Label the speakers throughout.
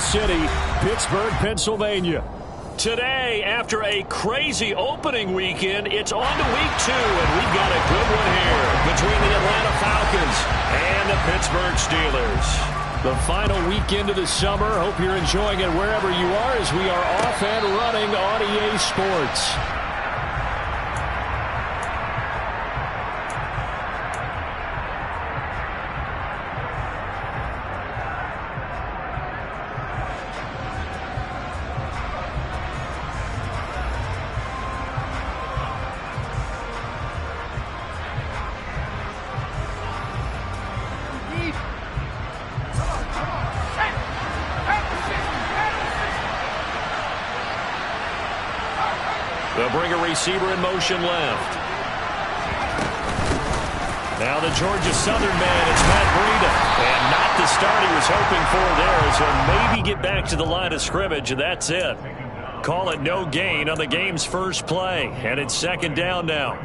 Speaker 1: City, Pittsburgh, Pennsylvania. Today, after a crazy opening weekend, it's on to week 2, and we've got a good one here between the Atlanta Falcons and the Pittsburgh Steelers. The final weekend of the summer. Hope you're enjoying it wherever you are as we are off and running on EA Sports. They'll bring a receiver in motion left. Now the Georgia Southern man, it's Matt Breida. And not the start he was hoping for there. So maybe get back to the line of scrimmage, and that's it. Call it no gain on the game's first play. And it's second down now.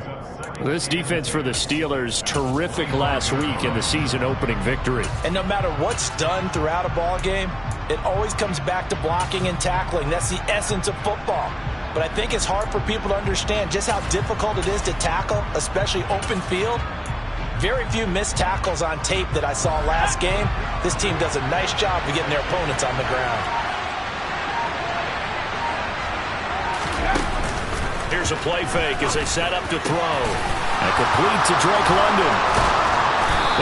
Speaker 1: This defense for the Steelers, terrific last week in the season opening victory.
Speaker 2: And no matter what's done throughout a ball game, it always comes back to blocking and tackling. That's the essence of football. But I think it's hard for people to understand just how difficult it is to tackle, especially open field. Very few missed tackles on tape that I saw last game. This team does a nice job of getting their opponents on the ground.
Speaker 1: Here's a play fake as they set up to throw. And complete to Drake London.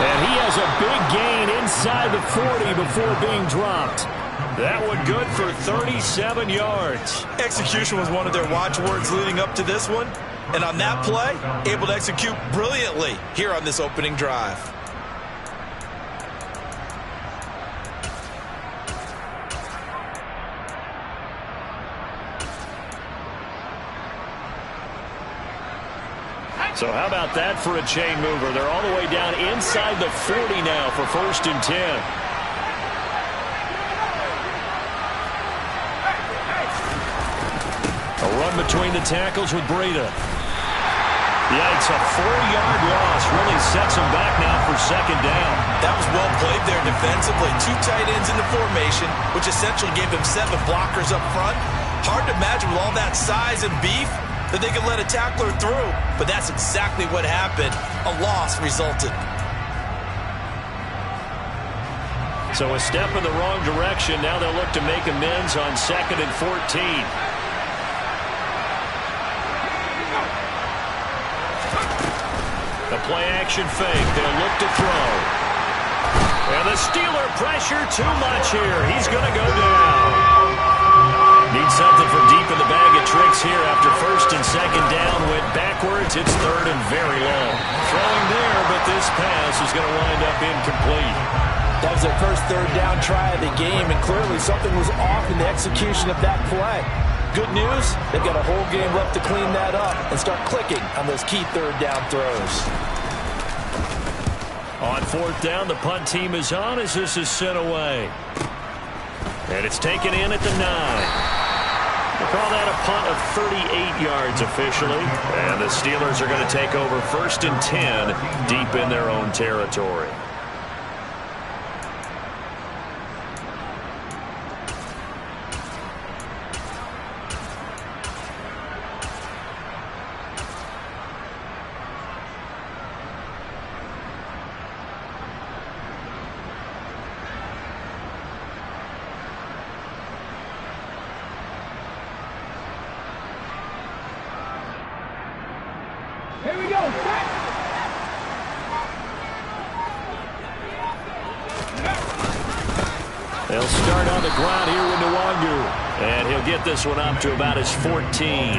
Speaker 1: And he has a big gain inside the 40 before being dropped. That one good for 37 yards.
Speaker 2: Execution was one of their watchwords leading up to this one. And on that play, able to execute brilliantly here on this opening drive.
Speaker 1: So how about that for a chain mover? They're all the way down inside the 40 now for 1st and 10. A run between the tackles with Breida. Yikes, a 4-yard loss really sets him back now for second down.
Speaker 2: That was well played there defensively. 2 tight ends in the formation, which essentially gave them 7 blockers up front. Hard to imagine with all that size and beef that they could let a tackler through, but that's exactly what happened. A loss resulted.
Speaker 1: So a step in the wrong direction. Now they'll look to make amends on 2nd and 14. The play-action fake. They'll look to throw. And the Steeler pressure too much here. He's going to go down. Needs something from deep in the bag of tricks here after 1st and 2nd down. Went backwards. It's 3rd and very long. Throwing there, but this pass is going to wind up incomplete.
Speaker 2: That was their first 3rd down try of the game, and clearly something was off in the execution of that play. Good news, they've got a whole game left to clean that up and start clicking on those key 3rd down throws.
Speaker 1: On 4th down, the punt team is on as this is sent away. And it's taken in at the 9. We'll call that a punt of 38 yards officially. And the Steelers are going to take over 1st and 10 deep in their own territory.
Speaker 3: Here we go.
Speaker 1: They'll start on the ground here with Nwangu. And he'll get this one up to about his 14.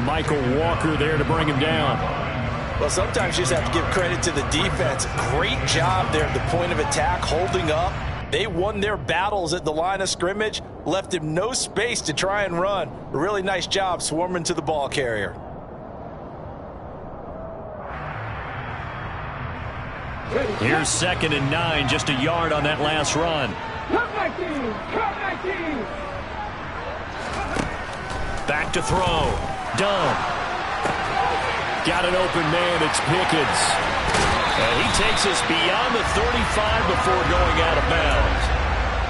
Speaker 1: Michael Walker there to bring him down.
Speaker 2: Well, sometimes you just have to give credit to the defense. Great job there at the point of attack, holding up. They won their battles at the line of scrimmage, left him no space to try and run. A really nice job swarming to the ball carrier.
Speaker 1: Here's 2nd and 9, just a yard on that last run. Back to throw. Done. Got an open man, it's Pickens. And he takes us beyond the 35 before going out of bounds.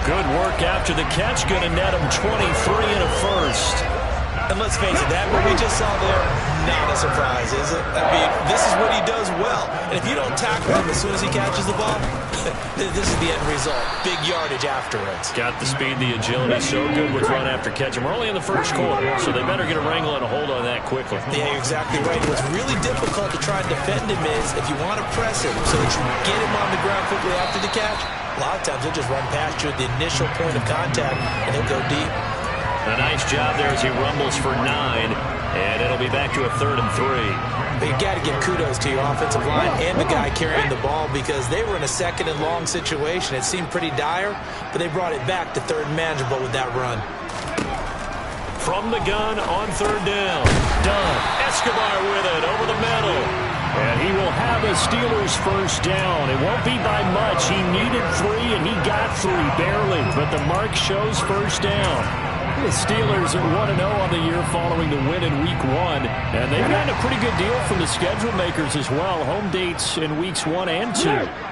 Speaker 1: Good work after the catch. Going to net him 23 and a first.
Speaker 2: And let's face it, that what we just saw there, not a surprise, is it? I mean, this is what he does well. And if you don't tackle him as soon as he catches the ball, this is the end result. Big yardage afterwards.
Speaker 1: Got the speed, the agility, so good with run after catch. And we're only in the first quarter, so they better get a wrangle and a hold on that quickly.
Speaker 2: Yeah, you're exactly right. What's really difficult to try and defend him is if you want to press him so that you get him on the ground quickly after the catch, a lot of times he'll just run past you at the initial point of contact, and he'll go deep.
Speaker 1: A nice job there as he rumbles for 9, and it'll be back to a 3rd and 3.
Speaker 2: But you got to give kudos to your offensive line and the guy carrying the ball because they were in a 2nd and long situation. It seemed pretty dire, but they brought it back to 3rd and manageable with that run.
Speaker 1: From the gun on 3rd down. Dunn. Escobar with it over the middle. And he will have a Steelers first down. It won't be by much. He needed 3, and he got 3 barely. But the mark shows first down. The Steelers are 1-0 on the year following the win in Week 1. And they've gotten a pretty good deal from the schedule makers as well. Home dates in Weeks 1 and 2.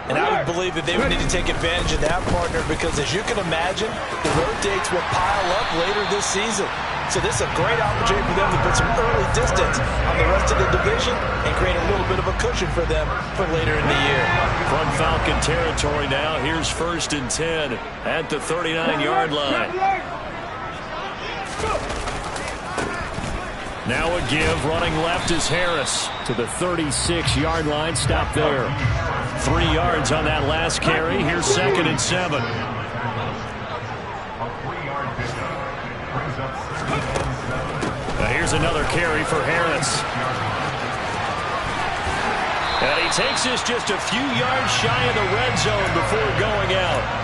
Speaker 2: And I would believe that they would need to take advantage of that, partner, because as you can imagine, the road dates will pile up later this season. So this is a great opportunity for them to put some early distance on the rest of the division and create a little bit of a cushion for them for later in the year.
Speaker 1: From Falcon territory now, here's 1st and 10 at the 39-yard line. Now a give, running left is Harris to the 36-yard line. Stop there. 3 yards on that last carry. Here's 2nd and 7. Here's another carry for Harris. And he takes this just a few yards shy of the red zone before going out.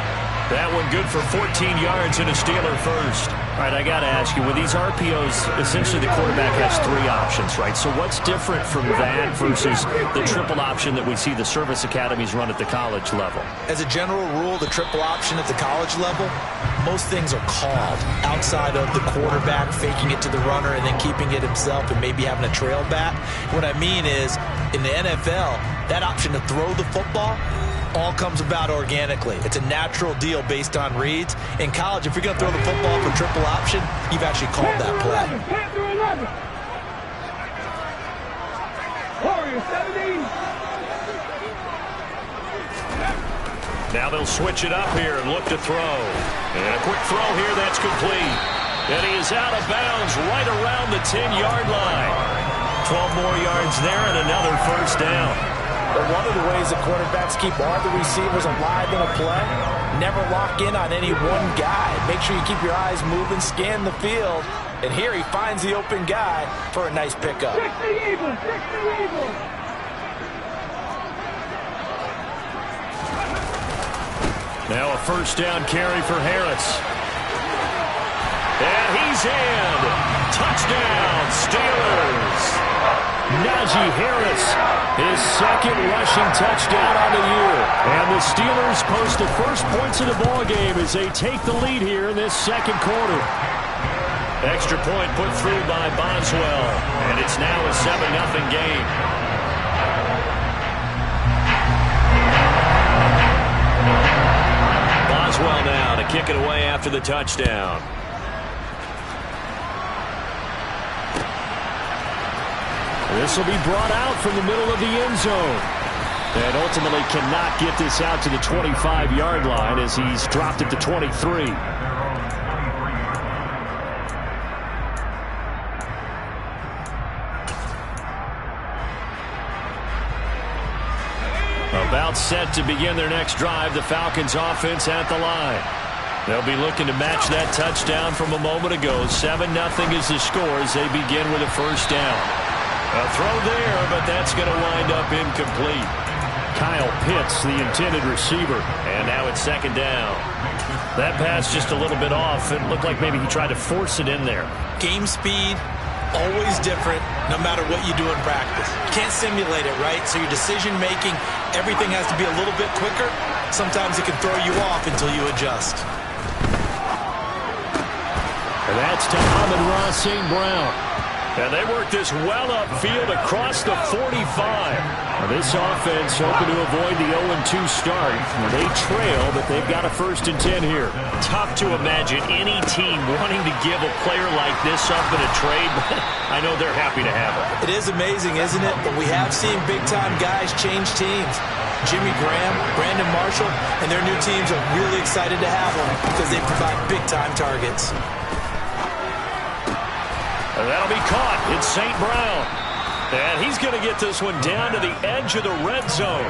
Speaker 1: That one good for 14 yards and a Steeler first. All right, I got to ask you, with these RPOs, essentially the quarterback has 3 options, right? So what's different from that versus the triple option that we see the service academies run at the college level?
Speaker 2: As a general rule, the triple option at the college level, most things are called outside of the quarterback faking it to the runner and then keeping it himself and maybe having a trail back. What I mean is, in the NFL, that option to throw the football all comes about organically. It's a natural deal based on reads. In college, if you're going to throw the football for triple option, you've actually called that play.
Speaker 1: Now they'll switch it up here and look to throw. And a quick throw here, that's complete. And he is out of bounds right around the 10-yard line. 12 more yards there and another first down.
Speaker 2: But one of the ways that quarterbacks keep all the receivers alive in a play, never lock in on any one guy. Make sure you keep your eyes moving, scan the field. And here he finds the open guy for a nice pickup.
Speaker 1: Now a first down carry for Harris. And he's in. Touchdown, Steelers. Najee Harris, his 2nd rushing touchdown on the year. And the Steelers post the first points of the ballgame as they take the lead here in this 2nd quarter. Extra point put through by Boswell. And it's now a 7-0 game. Boswell now to kick it away after the touchdown. This will be brought out from the middle of the end zone. And ultimately cannot get this out to the 25-yard line as he's dropped it to 23. About set to begin their next drive, the Falcons offense at the line. They'll be looking to match that touchdown from a moment ago. 7-0 is the score as they begin with a first down. A throw there, but that's going to wind up incomplete. Kyle Pitts, the intended receiver, and now it's 2nd down. That pass just a little bit off. It looked like maybe he tried to force it in there.
Speaker 2: Game speed, always different, no matter what you do in practice. You can't simulate it, right? So your decision-making, everything has to be a little bit quicker. Sometimes it can throw you off until you adjust.
Speaker 1: And that's to Amon-Ra St. Brown. And they work this well upfield across the 45. Now this offense hoping to avoid the 0-2 start. They trail, but they've got a 1st and 10 here. Tough to imagine any team wanting to give a player like this up in a trade, but I know they're happy to have it.
Speaker 2: It is amazing, isn't it? But we have seen big-time guys change teams. Jimmy Graham, Brandon Marshall, and their new teams are really excited to have them because they provide big-time targets.
Speaker 1: And that'll be caught. It's St. Brown. And he's going to get this one down to the edge of the red zone.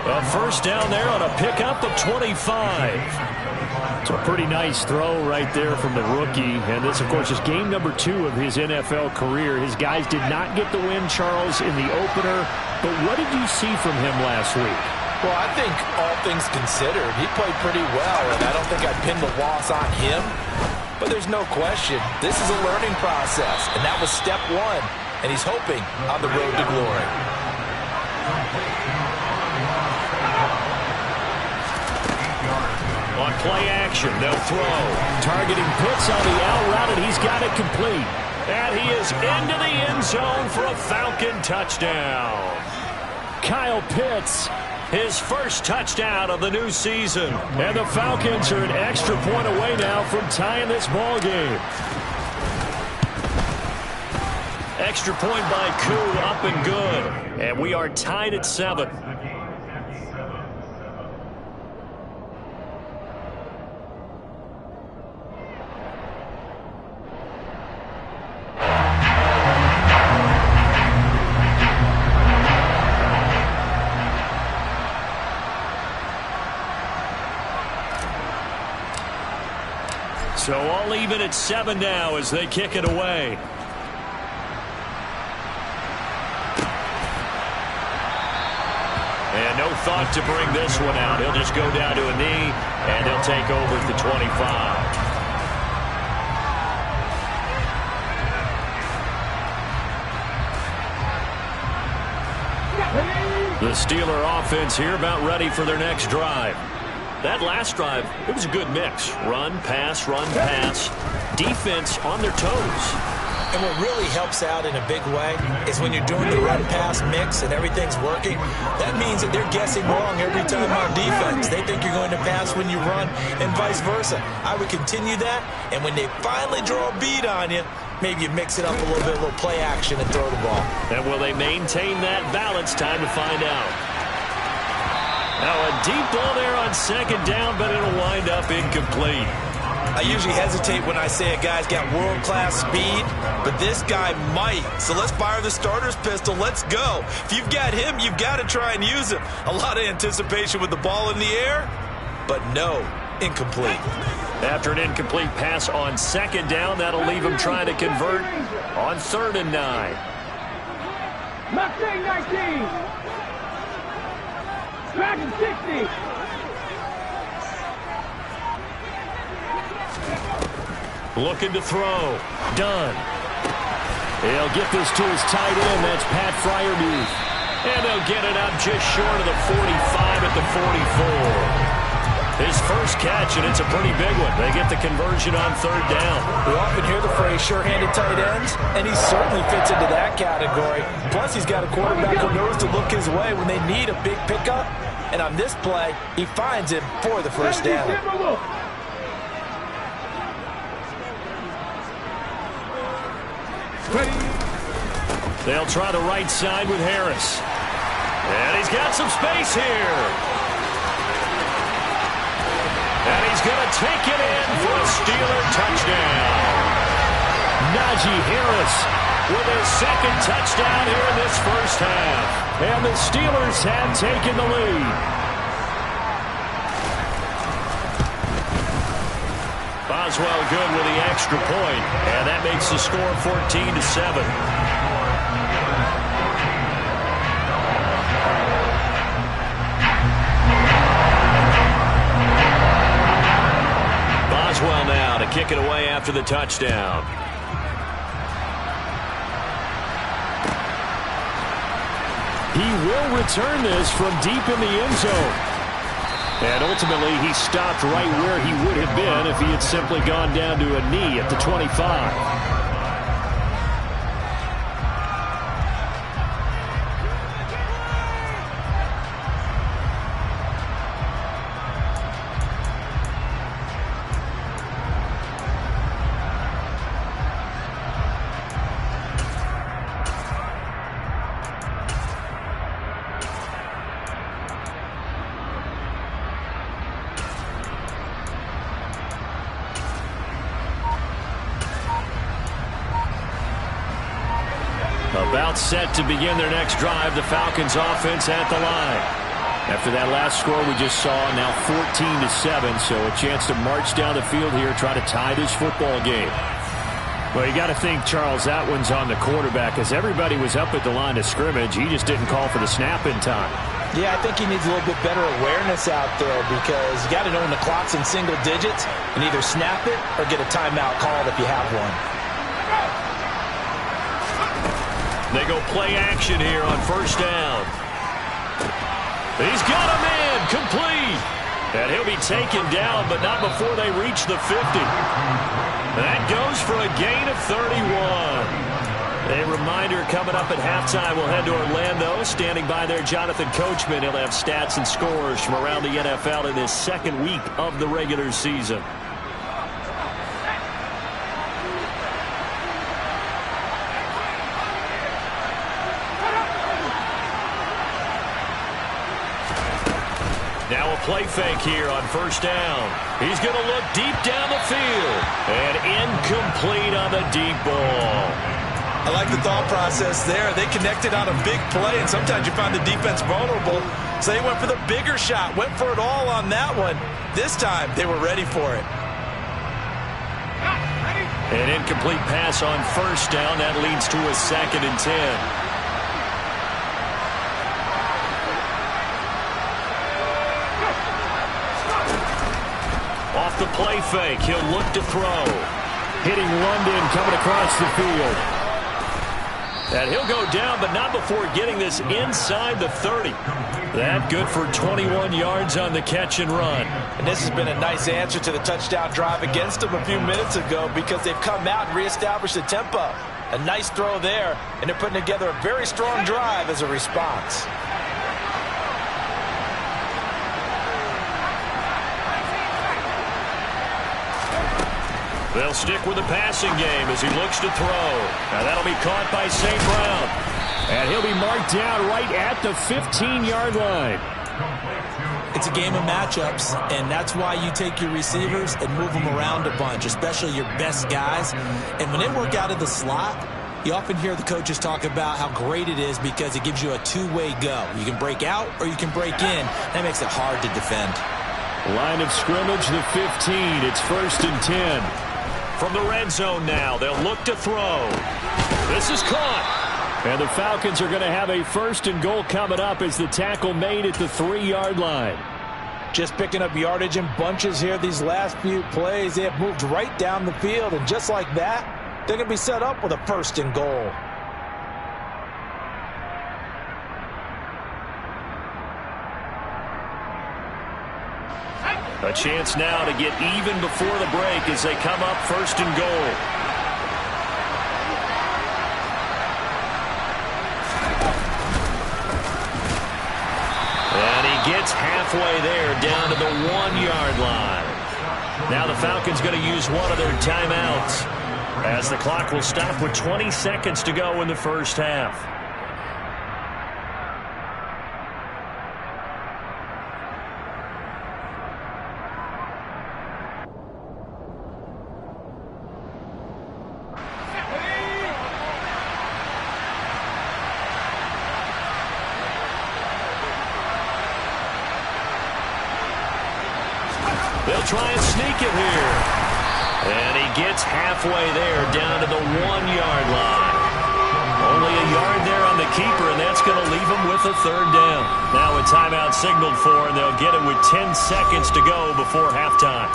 Speaker 1: A 1st down there on a pickup of 25. It's a pretty nice throw right there from the rookie. And this, of course, is game number 2 of his NFL career. His guys did not get the win, Charles, in the opener. But what did you see from him last week?
Speaker 2: Well, I think all things considered, he played pretty well, and I don't think I'd pin the loss on him. But there's no question, this is a learning process, and that was step 1, and he's hoping on the road to glory.
Speaker 1: On play action, they'll throw. Targeting Pitts on the out route, and he's got it complete. And he is into the end zone for a Falcon touchdown. Kyle Pitts, his 1st touchdown of the new season. And the Falcons are an extra point away now from tying this ball game. Extra point by Koo, up and good. And we are tied at 7. So all even at 7 now as they kick it away. And no thought to bring this one out. He'll just go down to a knee, and he'll take over at the 25. The Steeler offense here about ready for their next drive. That last drive, it was a good mix. Run, pass, defense on their toes.
Speaker 2: And what really helps out in a big way is when you're doing the run-pass mix and everything's working, that means that they're guessing wrong every time on defense. They think you're going to pass when you run and vice versa. I would continue that, and when they finally draw a bead on you, maybe you mix it up a little bit, a little play action and throw the ball.
Speaker 1: And will they maintain that balance? Time to find out. Now a deep ball there on 2nd down, but it'll wind up incomplete.
Speaker 2: I usually hesitate when I say a guy's got world-class speed, but this guy might. So let's fire the starter's pistol. Let's go. If you've got him, you've got to try and use him. A lot of anticipation with the ball in the air, but no, incomplete.
Speaker 1: After an incomplete pass on 2nd down, that'll leave him trying to convert on 3rd and 9.
Speaker 3: Mustang 19. Dragon 60.
Speaker 1: Looking to throw. Done. He'll get this to his tight end. That's Pat Freiermuth. And they'll get it up just short of the 45 at the 44. His first catch, and it's a pretty big one. They get the conversion on 3rd down.
Speaker 2: We often hear the phrase sure-handed tight ends, and he certainly fits into that category. Plus, he's got a quarterback who knows to look his way when they need a big pickup. And on this play, he finds him for the 1st down.
Speaker 1: They'll try the right side with Harris. And he's got some space here. And he's going to take it in for a Steeler touchdown. Najee Harris with his 2nd touchdown here in this 1st half. And the Steelers have taken the lead. Boswell good with the extra point, and that makes the score 14-7. Boswell now to kick it away after the touchdown. He will return this from deep in the end zone. And ultimately, he stopped right where he would have been if he had simply gone down to a knee at the 25. About set to begin their next drive, the Falcons offense at the line. After that last score we just saw, now 14-7, so a chance to march down the field here, try to tie this football game. Well, you got to think, Charles, that one's on the quarterback, as everybody was up at the line of scrimmage. He just didn't call for the snap in time.
Speaker 2: Yeah, I think he needs a little bit better awareness out there, because you got to know when the clock's in single digits and either snap it or get a timeout called if you have one.
Speaker 1: They go play action here on first down. He's got him in, complete. And he'll be taken down, but not before they reach the 50. That goes for a gain of 31. A reminder coming up at halftime, we'll head to Orlando. Standing by there, Jonathan Coachman. He'll have stats and scores from around the NFL in his second week of the regular season. Now a play fake here on first down. He's going to look deep down the field. And incomplete on the deep ball.
Speaker 2: I like the thought process there. They connected on a big play, and sometimes you find the defense vulnerable. So they went for the bigger shot, went for it all on that one. This time, they were ready for it.
Speaker 1: An incomplete pass on first down. That leads to a 2nd and 10. Off the play fake, he'll look to throw. Hitting London coming across the field. And he'll go down, but not before getting this inside the 30. That good for 21 yards on the catch and run.
Speaker 2: And this has been a nice answer to the touchdown drive against them a few minutes ago, because they've come out and reestablished the tempo. A nice throw there, and they're putting together a very strong drive as a response.
Speaker 1: They'll stick with the passing game as he looks to throw. Now that'll be caught by St. Brown. And he'll be marked down right at the 15-yard line.
Speaker 2: It's a game of matchups, and that's why you take your receivers and move them around a bunch, especially your best guys. And when they work out of the slot, you often hear the coaches talk about how great it is because it gives you a two-way go. You can break out or you can break in. That makes it hard to defend.
Speaker 1: Line of scrimmage, the 15. It's 1st and 10. From the red zone now, they'll look to throw. This is caught. And the Falcons are going to have a 1st and goal coming up as the tackle made at the 3-yard line.
Speaker 2: Just picking up yardage in bunches here these last few plays. They have moved right down the field, and just like that, they're going to be set up with a 1st and goal.
Speaker 1: A chance now to get even before the break as they come up 1st and goal. And he gets halfway there down to the 1-yard line. Now the Falcons going to use one of their timeouts as the clock will stop with 20 seconds to go in the first half. They'll try and sneak it here. And he gets halfway there down to the 1-yard line. Only a yard there on the keeper, and that's going to leave him with a 3rd down. Now a timeout signaled for, and they'll get it with 10 seconds to go before halftime.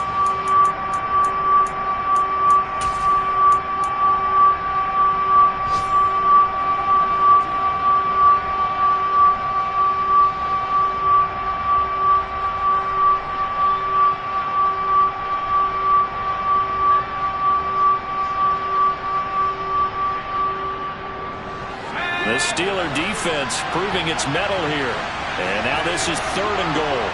Speaker 1: The Steeler defense proving its mettle here. And now this is 3rd and goal.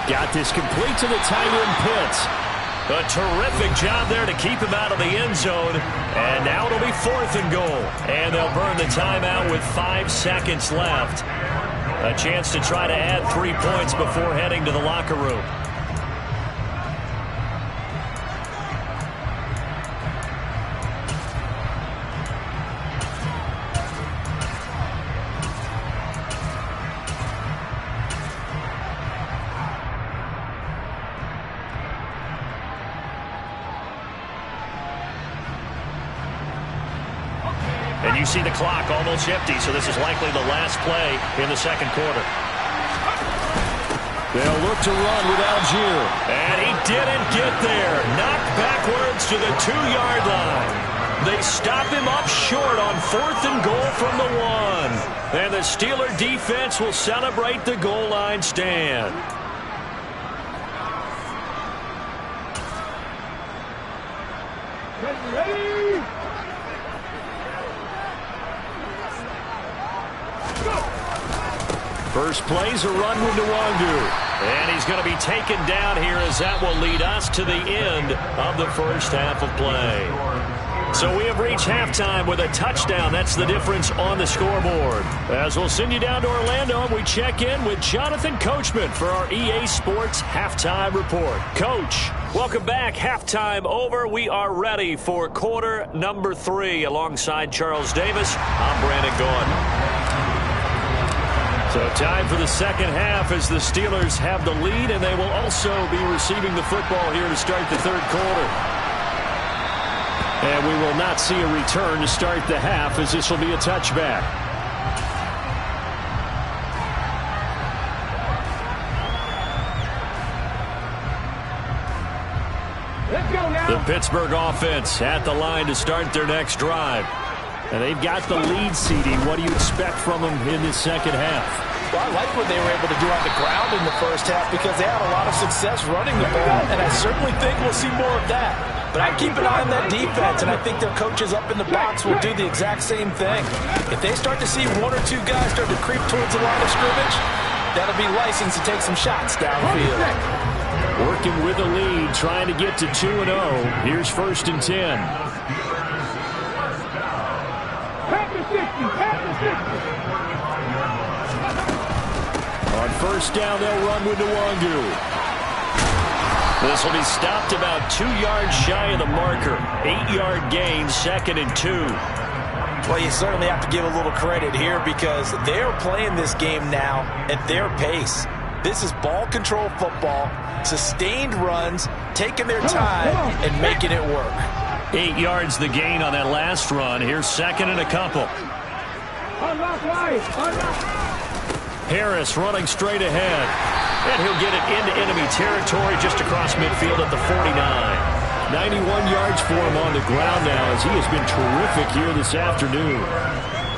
Speaker 1: Got this complete to the tight end Pitts. A terrific job there to keep him out of the end zone. And now it'll be 4th and goal. And they'll burn the timeout with 5 seconds left. A chance to try to add 3 points before heading to the locker room. And you see the clock almost empty, so this is likely the last play in the second quarter. They'll look to run with Algier. And he didn't get there. Knocked backwards to the 2-yard line. They stop him up short on 4th and goal from the 1. And the Steeler defense will celebrate the goal line stand.
Speaker 3: Ready?
Speaker 1: First play's a run with Nwangu. And he's going to be taken down here as that will lead us to the end of the first half of play. So we have reached halftime with a touchdown. That's the difference on the scoreboard. As we'll send you down to Orlando, and we check in with Jonathan Coachman for our EA Sports Halftime Report. Coach, welcome back. Halftime over. We are ready for quarter number 3. Alongside Charles Davis, I'm Brandon Gaudin. So time for the second half as the Steelers have the lead, and they will also be receiving the football here to start the third quarter. And we will not see a return to start the half, as this will be a touchback.
Speaker 3: Let's go now.
Speaker 1: The Pittsburgh offense at the line to start their next drive. And they've got the lead seeding. What do you expect from them in this second half?
Speaker 2: Well, I like what they were able to do on the ground in the first half because they had a lot of success running the ball, and I certainly think we'll see more of that. But I keep an eye on that defense, and I think their coaches up in the box will do the exact same thing. If they start to see 1 or 2 guys start to creep towards the line of scrimmage, that'll be license to take some shots downfield.
Speaker 1: Working with a lead, trying to get to 2-0. Here's 1st and 10. On first down, they'll run with Nwangu. This will be stopped about 2 yards shy of the marker. 8-yard gain, 2nd and 2.
Speaker 2: Well, you certainly have to give a little credit here because they're playing this game now at their pace. This is ball control football, sustained runs, taking their time and making it work.
Speaker 1: 8 yards the gain on that last run. Here's 2nd and a couple.
Speaker 3: Unlock life. Unlock.
Speaker 1: Harris running straight ahead. And he'll get it into enemy territory just across midfield at the 49. 91 yards for him on the ground now as he has been terrific here this afternoon.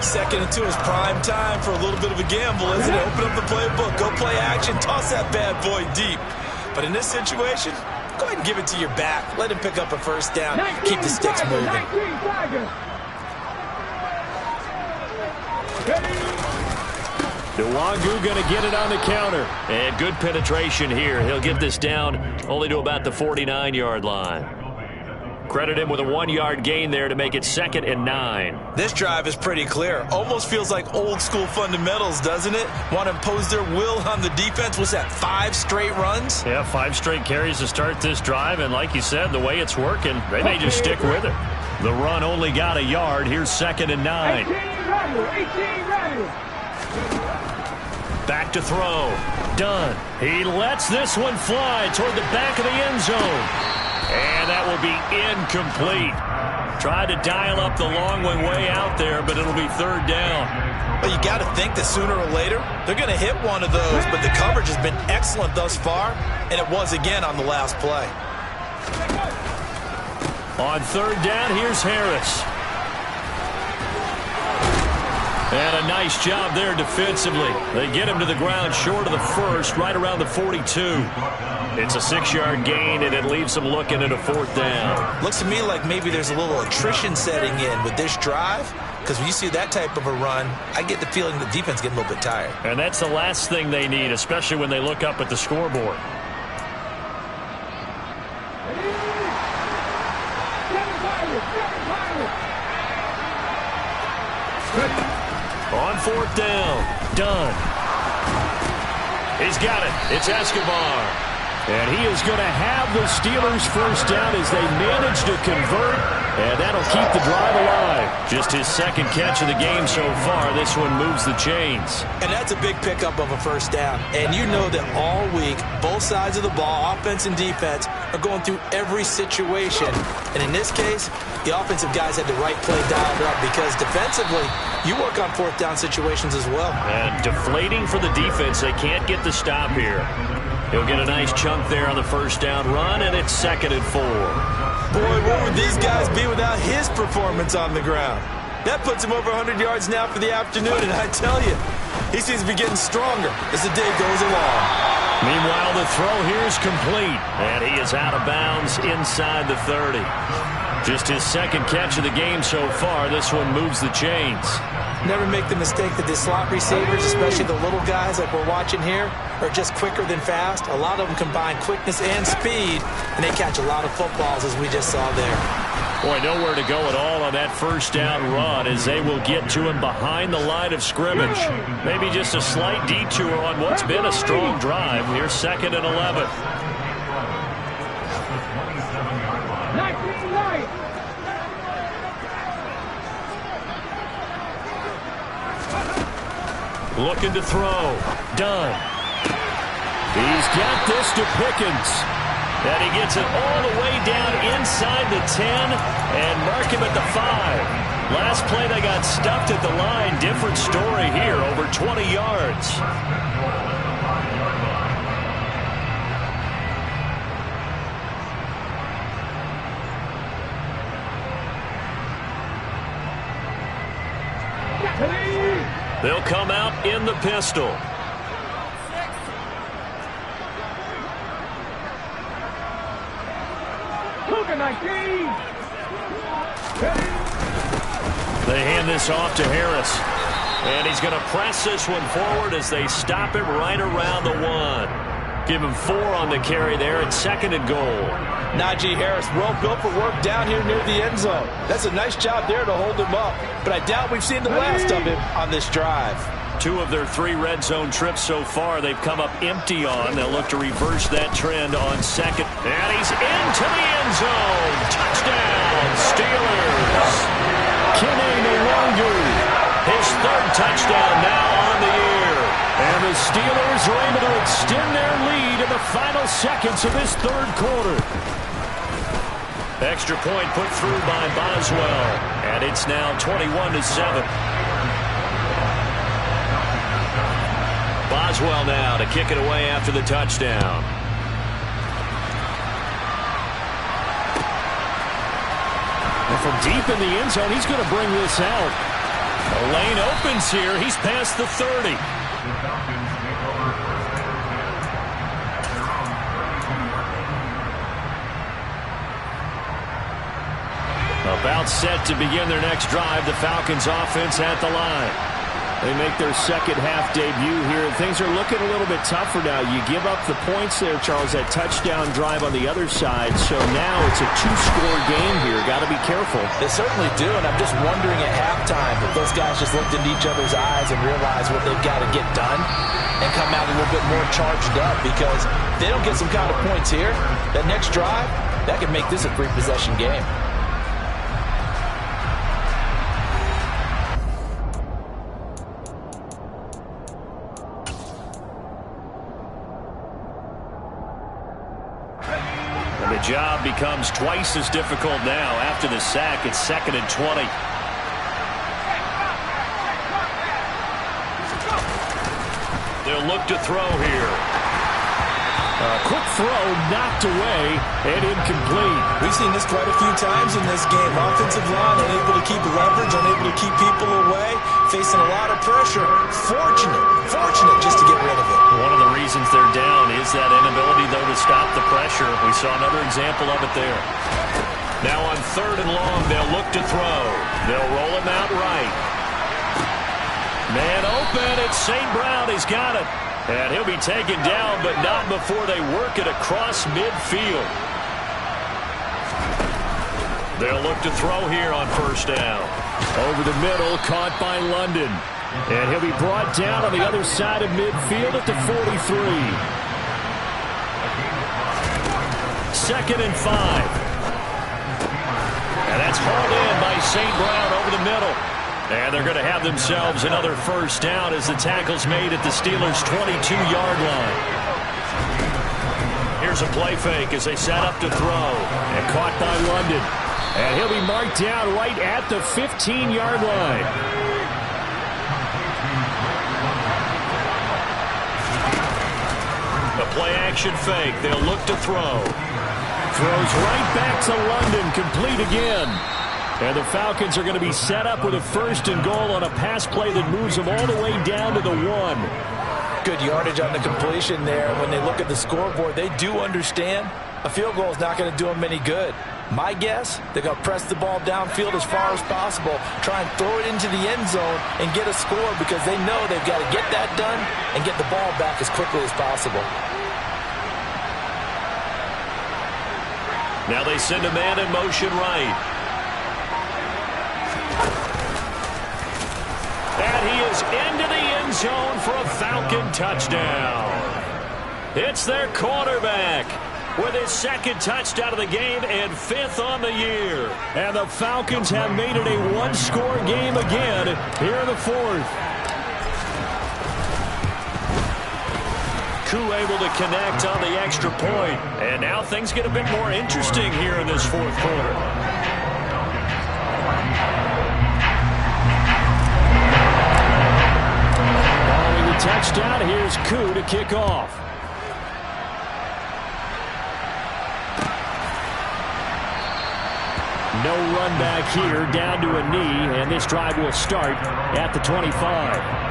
Speaker 2: 2nd and 2 is prime time for a little bit of a gamble, isn't it? Open up the playbook, go play action, toss that bad boy deep. But in this situation, go ahead and give it to your back. Let him pick up a first down. Keep the sticks moving.
Speaker 1: Nwangu going to get it on the counter. And good penetration here. He'll get this down only to about the 49-yard line. Credit him with a 1-yard gain there to make it 2nd and 9.
Speaker 2: This drive is pretty clear. Almost feels like old school fundamentals, doesn't it? Want to impose their will on the defense. What's that, 5 straight runs?
Speaker 1: Yeah, 5 straight carries to start this drive. And like you said, the way it's working, they may just stick with it. The run only got a yard. Here's 2nd and 9.
Speaker 3: 18 ready.
Speaker 1: Back to throw. Dunn. He lets this one fly toward the back of the end zone. And that will be incomplete. Tried to dial up the long one way out there, but it'll be 3rd down.
Speaker 2: Well, you got to think that sooner or later, they're going to hit one of those, but the coverage has been excellent thus far, and it was again on the last play.
Speaker 1: On 3rd down, here's Harris. And a nice job there defensively. They get him to the ground short of the first, right around the 42. It's a 6-yard gain, and it leaves them looking at a 4th down.
Speaker 2: Looks to me like maybe there's a little attrition setting in with this drive, because when you see that type of a run, I get the feeling the defense getting a little bit tired.
Speaker 1: And that's the last thing they need, especially when they look up at the scoreboard. On 4th down, Dunn. He's got it. It's Escobar. And he is going to have the Steelers first down as they manage to convert, and that'll keep the drive alive. Just his second catch of the game so far. This one moves the chains.
Speaker 2: And that's a big pickup of a first down. And you know that all week, both sides of the ball, offense and defense, are going through every situation. And in this case, the offensive guys had the right play dialed up because defensively, you work on fourth down situations as well.
Speaker 1: And deflating for the defense. They can't get the stop here. He'll get a nice chunk there on the first down run, and it's 2nd and 4.
Speaker 2: Boy, where would these guys be without his performance on the ground? That puts him over 100 yards now for the afternoon, and I tell you, he seems to be getting stronger as the day goes along.
Speaker 1: Meanwhile, the throw here is complete, and he is out of bounds inside the 30. Just his second catch of the game so far. This one moves the chains.
Speaker 2: Never make the mistake that the slot receivers, especially the little guys like we're watching here, are just quicker than fast. A lot of them combine quickness and speed, and they catch a lot of footballs, as we just saw there.
Speaker 1: Boy, nowhere to go at all on that first down run as they will get to him behind the line of scrimmage. Maybe just a slight detour on what's been a strong drive. Here's 2nd and 11.
Speaker 3: 19-9.
Speaker 1: Looking to throw. Done. He's got this to Pickens. And he gets it all the way down inside the 10 and mark him at the 5. Last play they got stuffed at the line. Different story here, over 20 yards. They'll come out in the pistol. They hand this off to Harris. And he's going to press this one forward as they stop him right around the 1. Give him 4 on the carry there at 2nd and goal.
Speaker 2: Najee Harris, well built for work down here near the end zone. That's a nice job there to hold him up. But I doubt we've seen the last of him on this drive.
Speaker 1: 2 of their 3 red zone trips so far they've come up empty on. They'll look to reverse that trend on 2nd. And he's into the end zone. Touchdown, Steelers. Kene Nwangwu, his 3rd touchdown now on the year. And the Steelers are able to extend their lead in the final seconds of this 3rd quarter. Extra point put through by Boswell. And it's now 21-7. Boswell now to kick it away after the touchdown. And from deep in the end zone, he's going to bring this out. The lane opens here. He's past the 30. About set to begin their next drive. The Falcons offense at the line. They make their second half debut here, and things are looking a little bit tougher now. You give up the points there, Charles, that touchdown drive on the other side. So now it's a 2-score game here. Got to be careful.
Speaker 2: They certainly do, and I'm just wondering at halftime if those guys just looked into each other's eyes and realized what they've got to get done and come out a little bit more charged up, because if they don't get some kind of points here, that next drive, that could make this a 3-possession game.
Speaker 1: The job becomes twice as difficult now. After the sack, it's 2nd and 20. They'll look to throw here. Quick throw knocked away and incomplete.
Speaker 2: We've seen this quite a few times in this game. Offensive line unable to keep leverage, unable to keep people away, facing a lot of pressure. Fortunate just to get rid of it.
Speaker 1: One of the reasons they're down is that inability, though, to stop the pressure. We saw another example of it there. Now on 3rd and long, they'll look to throw. They'll roll him out right. Man open, it's St. Brown. He's got it. And he'll be taken down, but not before they work it across midfield. They'll look to throw here on 1st down. Over the middle, caught by London. And he'll be brought down on the other side of midfield at the 43. 2nd and 5. And that's hauled in by St. Brown over the middle. And they're going to have themselves another first down as the tackle's made at the Steelers' 22-yard line. Here's a play fake as they set up to throw. And caught by London. And he'll be marked down right at the 15-yard line. The play-action fake. They'll look to throw. Throws right back to London. Complete again. And the Falcons are going to be set up with a 1st and goal on a pass play that moves them all the way down to the 1.
Speaker 2: Good yardage on the completion there. When they look at the scoreboard, they do understand a field goal is not going to do them any good. My guess, they're going to press the ball downfield as far as possible, try and throw it into the end zone and get a score because they know they've got to get that done and get the ball back as quickly as possible.
Speaker 1: Now they send a man in motion right. And he is into the end zone for a Falcon touchdown. It's their quarterback with his 2nd touchdown of the game and 5th on the year. And the Falcons have made it a one-score game again here in the 4th. Koo able to connect on the extra point. And now things get a bit more interesting here in this 4th quarter. Following the touchdown, here's Koo to kick off. No run back here, down to a knee, and this drive will start at the 25.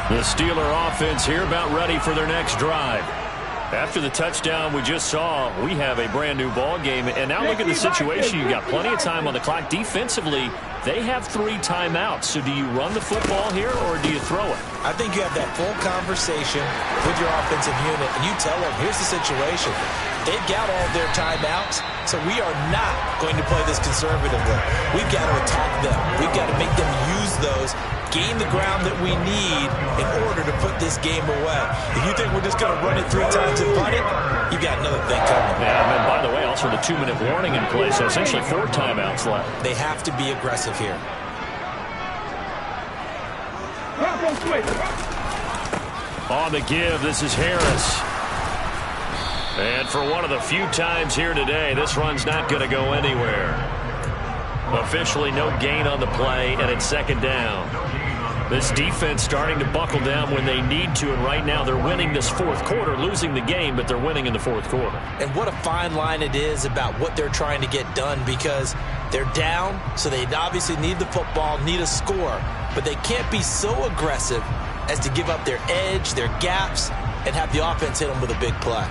Speaker 1: The Steeler offense here about ready for their next drive. After the touchdown we just saw, we have a brand new ball game. And now look at the situation. You've got plenty of time on the clock. Defensively, they have 3 timeouts. So do you run the football here or do you throw it?
Speaker 2: I think you have that full conversation with your offensive unit, and you tell them, here's the situation. They've got all their timeouts, so we are not going to play this conservatively. We've got to attack them. We've got to make them use those, gain the ground that we need in order to put this game away. If you think we're just going to run it 3 times and punt it, you've got another thing coming.
Speaker 1: Yeah, and by the way, also the 2-minute warning in place, so essentially 4 timeouts left.
Speaker 2: They have to be aggressive here.
Speaker 1: On the give, this is Harris. And for one of the few times here today, this run's not going to go anywhere. Officially no gain on the play, and it's 2nd down. This defense starting to buckle down when they need to, and right now they're winning this 4th quarter, losing the game, but they're winning in the 4th quarter.
Speaker 2: And what a fine line it is about what they're trying to get done, because they're down, so they obviously need the football, need a score, but they can't be so aggressive as to give up their edge, their gaps, and have the offense hit them with a big play.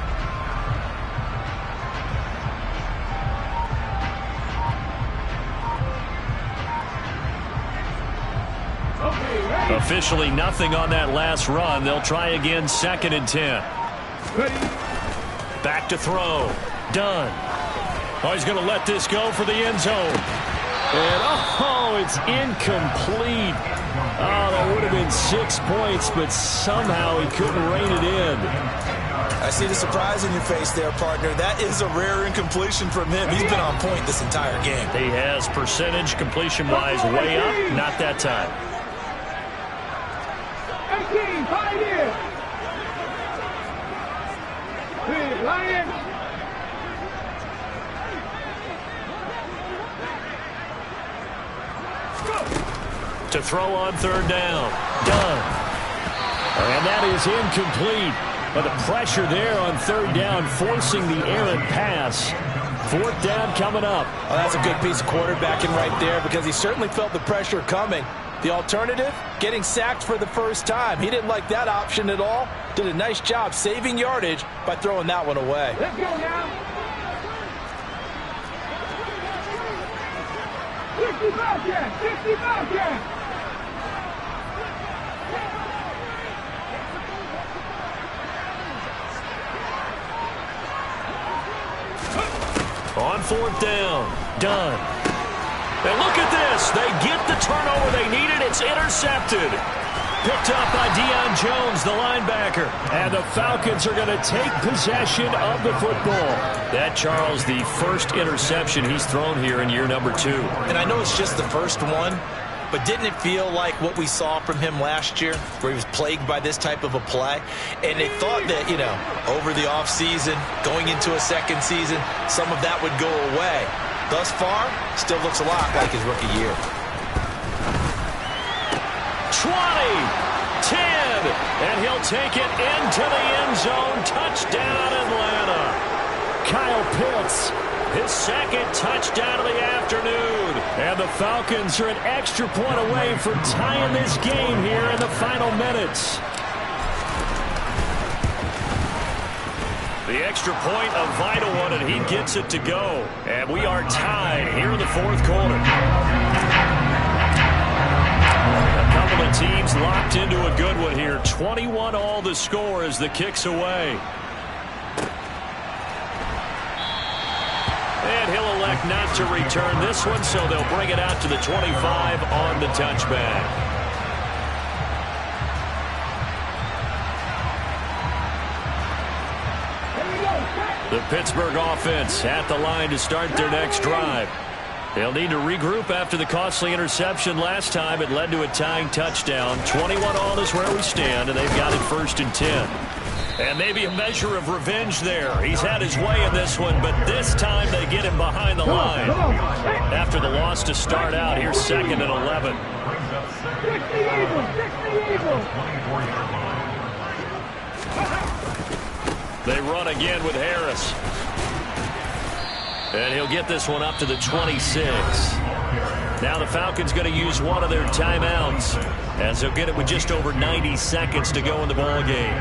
Speaker 1: Officially nothing on that last run. They'll try again, 2nd and 10. Back to throw. Done. Oh, he's going to let this go for the end zone. And, oh, it's incomplete. Oh, that would have been 6 points, but somehow he couldn't rein it in.
Speaker 2: I see the surprise in your face there, partner. That is a rare incompletion from him. He's been on point this entire game.
Speaker 1: He has percentage completion-wise way up. Not that time.
Speaker 3: 18, Pioneer. Big Lion.
Speaker 1: To throw on 3rd down. Done. And that is incomplete. But the pressure there on 3rd down, forcing the errant pass. 4th down coming up.
Speaker 2: Oh, that's a good piece of quarterbacking right there, because he certainly felt the pressure coming. The alternative, getting sacked for the first time. He didn't like that option at all. Did a nice job saving yardage by throwing that one away.
Speaker 3: Let's go now. 65 catch, 65 catch.
Speaker 1: On fourth down, done. And look at this. They get the turnover they needed. It's intercepted. Picked up by Deion Jones, the linebacker. And the Falcons are going to take possession of the football. That, Charles, the first interception he's thrown here in year number 2.
Speaker 2: And I know it's just the first one, but didn't it feel like what we saw from him last year, where he was plagued by this type of a play? And they thought that, over the offseason, going into a second season, some of that would go away. Thus far, still looks a lot like his rookie year.
Speaker 1: 20, 10, and he'll take it into the end zone. Touchdown, Atlanta. Kyle Pitts, his second touchdown of the afternoon. And the Falcons are an extra point away from tying this game here in the final minutes. The extra point, a vital one, and he gets it to go. And we are tied here in the fourth quarter. A couple of teams locked into a good one here. 21 all the score as the kick's away. And he'll elect not to return this one, so they'll bring it out to the 25 on the touchback. The Pittsburgh offense at the line to start their next drive. They'll need to regroup after the costly interception last time. It led to a tying touchdown. 21 all is where we stand, and they've got it 1st and 10. And maybe a measure of revenge there. He's had his way in this one, but this time they get him behind the line. After the loss to start out, here's 2nd and 11. They run again with Harris. And he'll get this one up to the 26. Now the Falcons going to use one of their timeouts, as they'll get it with just over 90 seconds to go in the ball game.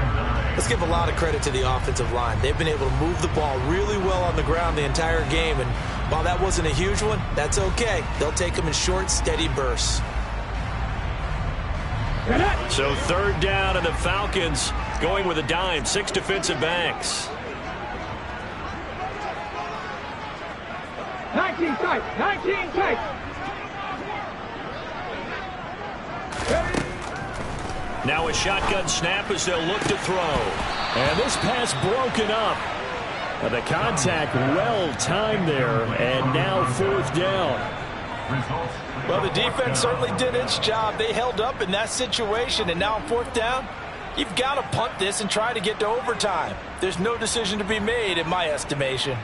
Speaker 2: Let's give a lot of credit to the offensive line. They've been able to move the ball really well on the ground the entire game, and while that wasn't a huge one, that's okay. They'll take them in short, steady bursts.
Speaker 1: So 3rd down, and the Falcons going with a dime. 6 defensive backs.
Speaker 3: 19 tight, 19 tight.
Speaker 1: Now a shotgun snap as they'll look to throw. And this pass broken up. The contact well timed there, and now 4th down.
Speaker 2: Well, the defense certainly did its job. They held up in that situation, and now on 4th down, you've got to punt this and try to get to overtime. There's no decision to be made in my estimation.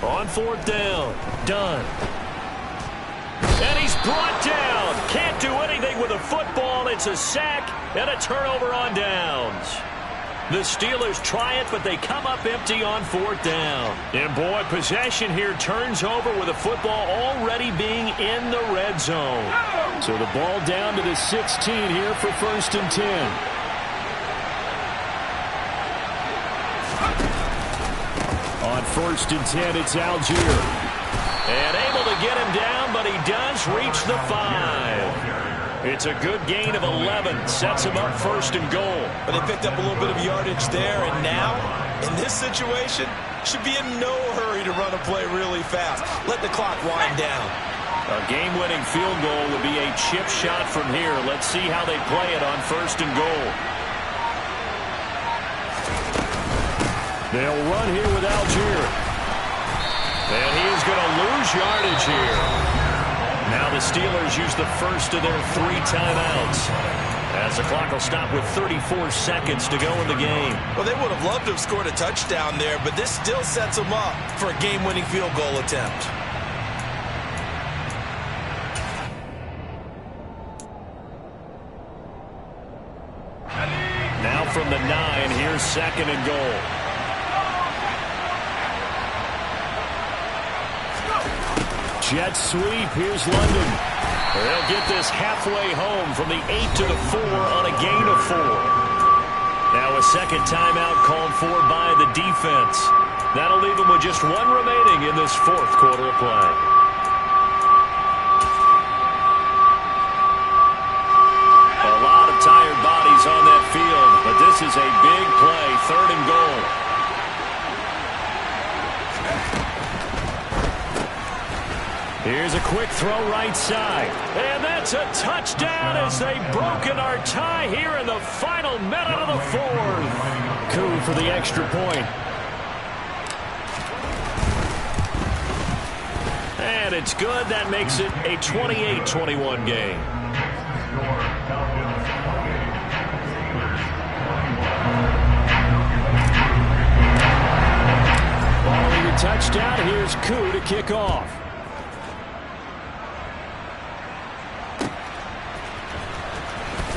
Speaker 1: On 4th down, done. And he's brought down. Can't do anything with a football. It's a sack and a turnover on downs. The Steelers try it, but they come up empty on 4th down. And boy, possession here turns over with the football already being in the red zone. So the ball down to the 16 here for 1st and 10. On 1st and 10, it's Algier. And able to get him down, but he does reach the 5. It's a good gain of 11. Sets him up 1st and goal.
Speaker 2: But they picked up a little bit of yardage there, and now, in this situation, should be in no hurry to run a play really fast. Let the clock wind down.
Speaker 1: A game-winning field goal would be a chip shot from here. Let's see how they play it on 1st and goal. They'll run here with Algier. And he is going to lose yardage here. Now the Steelers use the first of their 3 timeouts, as the clock will stop with 34 seconds to go in the game.
Speaker 2: Well, they would have loved to have scored a touchdown there, but this still sets them up for a game-winning field goal attempt.
Speaker 1: Now from the 9, here's 2nd and goal. Jet sweep. Here's London. They'll get this halfway home from the 8 to the 4 on a gain of 4. Now a second timeout called for by the defense. That'll leave them with just one remaining in this fourth quarter of play. A lot of tired bodies on that field, but this is a big play, 3rd and goal. Here's a quick throw right side. And that's a touchdown as they've broken our tie here in the final minute of the fourth. Koo for the extra point. And it's good. That makes it a 28-21 game. Following the touchdown, here's Koo to kick off.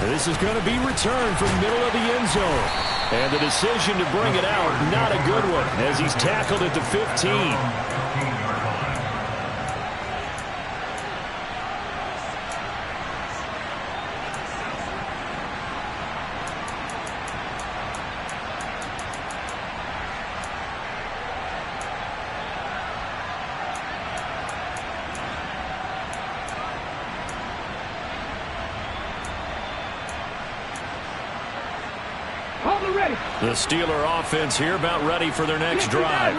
Speaker 1: This is going to be returned from middle of the end zone. And the decision to bring it out, not a good one, as he's tackled at the 15. The Steeler offense here about ready for their next drive.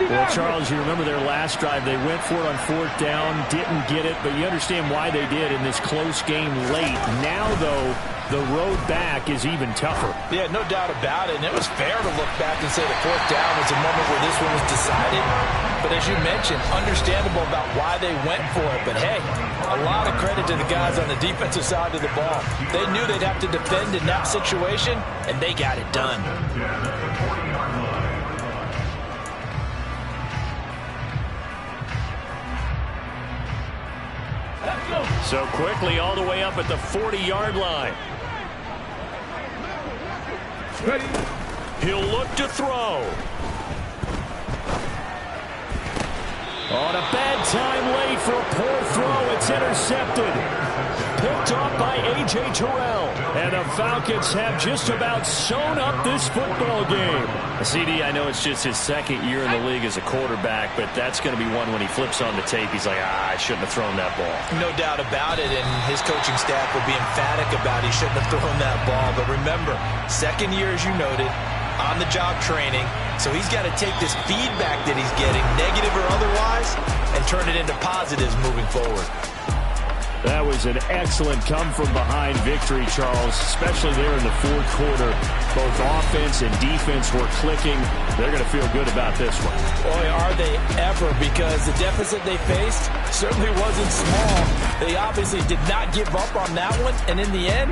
Speaker 1: Well, Charles, you remember their last drive. They went for it on 4th down, didn't get it, but you understand why they did in this close game late. Now, though, the road back is even tougher.
Speaker 2: Yeah, no doubt about it, and it was fair to look back and say the 4th down was a moment where this one was decided. But as you mentioned, understandable about why they went for it. But, hey, a lot of credit to the guys on the defensive side of the ball. They knew they'd have to defend in that situation, and they got it done.
Speaker 1: So quickly all the way up at the 40-yard line.
Speaker 3: Ready.
Speaker 1: He'll look to throw. On a bad time late for a poor throw. It's intercepted. Picked off by A.J. Terrell. And the Falcons have just about sewn up this football game. CD, I know it's just his 2nd year in the league as a quarterback, but that's going to be one when he flips on the tape. He's like, I shouldn't have thrown that ball.
Speaker 2: No doubt about it, and his coaching staff will be emphatic about he shouldn't have thrown that ball. But remember, 2nd year, as you noted, on-the-job training. So he's got to take this feedback that he's getting, negative or otherwise, and turn it into positives moving forward.
Speaker 1: That was an excellent come-from-behind victory, Charles, especially there in the 4th quarter. Both offense and defense were clicking. They're going to feel good about this one.
Speaker 2: Boy, are they ever, because the deficit they faced certainly wasn't small. They obviously did not give up on that one, and in the end,